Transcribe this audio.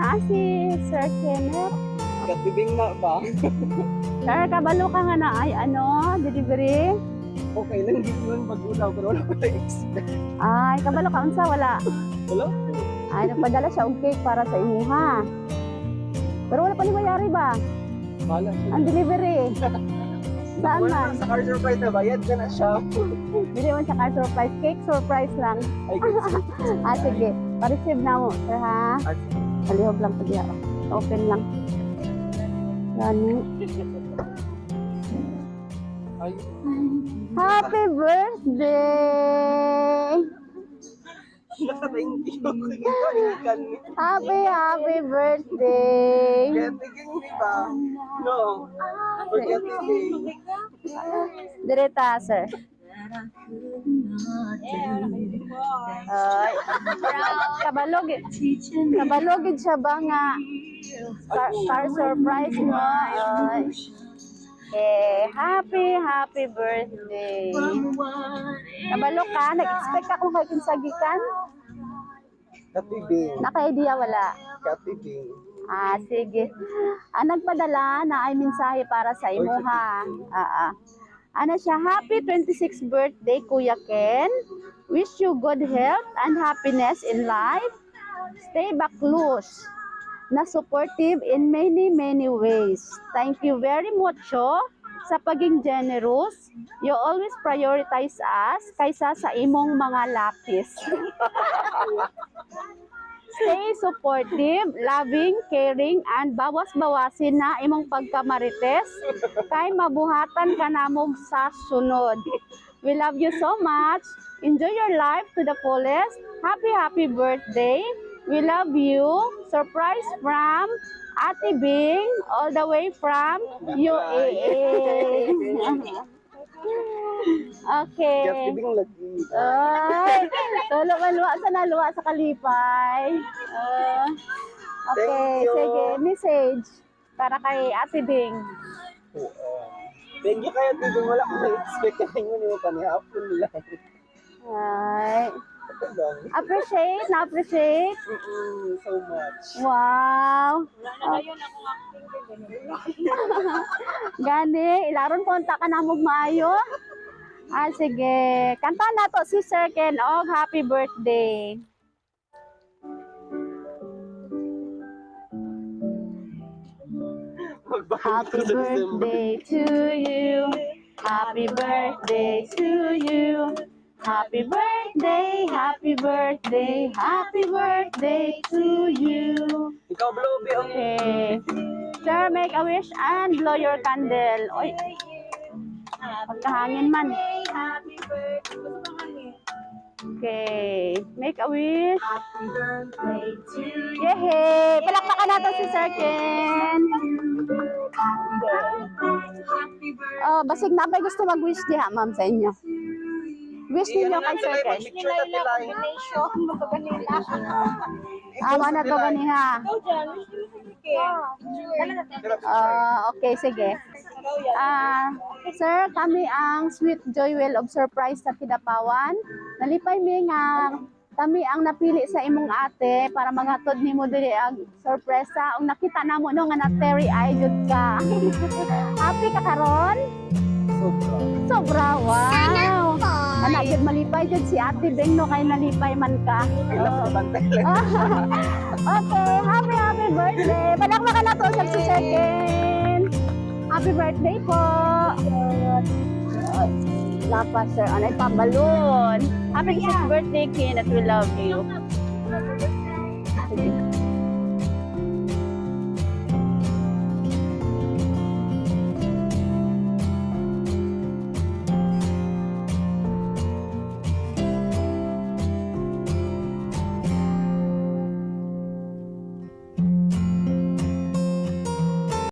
na si Sir Kenneth. Katibing na ba? Sir, kabalo ka nga na ay delivery. Okay lang, hindi naman mag-ulaw, pero wala ko na-expect. Ay, kabalo ka unsa wala. Hello? Ay, nagpadala siya og cake para sa imuha. Pero wala pa ni mayari ba? Bala. Ang delivery. Saan man? Sa car surprise na bayad ka na siya. Bili mo sa car surprise. Cake surprise lang. Ay, Sige. Pa-receive na mo, sir ha. Palihog lang pa diya. Open lang. Gani. ay. Happy birthday! Thank you. Happy birthday! Getting di ba? No. Forgetting. Direta, sir. Ay, kabalogid siya ba nga car surprise mo? Ay. Happy birthday. Kabalo ka? Nag-expect ka kung kayo sagikan? Katibing. Naka-idea wala? Katibing. Sige. Nagpadala na ay mensahe para sa imo ha. Ano siya? Happy 26th birthday, Kuya Ken. Wish you good health and happiness in life. Stay back loose. Na supportive in many ways. Thank you very much sa paging generous. You always prioritize us kaysa sa imong mga lapis. Stay supportive, loving, caring, and bawas-bawasin na imong pagkamarites kay mabuhatan ka namog sa sunod. We love you so much. Enjoy your life to the fullest. Happy birthday. We love you. Surprise from Ate Bing, all the way from UAE. Okay. Katibing lagi. Ay, luwa sa kalipay. Okay, Thank you. sige, message para kay Ate Bing. Thank you kaya Tibing. Wala ko na-expect na yung panihapon lang. Ay, na-appreciate. So much. Wow. Gani, ilaron punta ka na mong maayo. Sige. Kanta na to si Sir Ken og happy birthday. Happy birthday to you. Happy birthday to you. Happy birthday, happy birthday, happy birthday to you. Ikaw, Bloby, Okay. Sir, make a wish and blow your candle. Oy, pagkahangin man. Happy birthday. Okay. Make a wish. Happy birthday to you. Yehey! Palakpakan natin si Sir Ken. Happy birthday. Oh, basig na ba gusto mag-wish diha, ma'am, sa inyo? Wish ninyo kay Sir Ken. Picture na nila. Amo na to ganiha. Okay, sige. Sir, kami ang Sweet Joywell of Surprise sa Kidapawan. Nalipay mi nga kami ang napili sa imong ate para maghatod nimo diri ang sorpresa. Ang nakita namo no nga na Terry eye jud ka. Happy ka karon? Sobra, wow. Anak jud malipay jud si Ate Beng no kay nalipay man ka. Okay, happy birthday. Palakpakan na to sa si Sir Ken. Happy birthday po. Lapas, sir. Ano yung pambalon? Happy birthday, Ken, at we love you. Sige.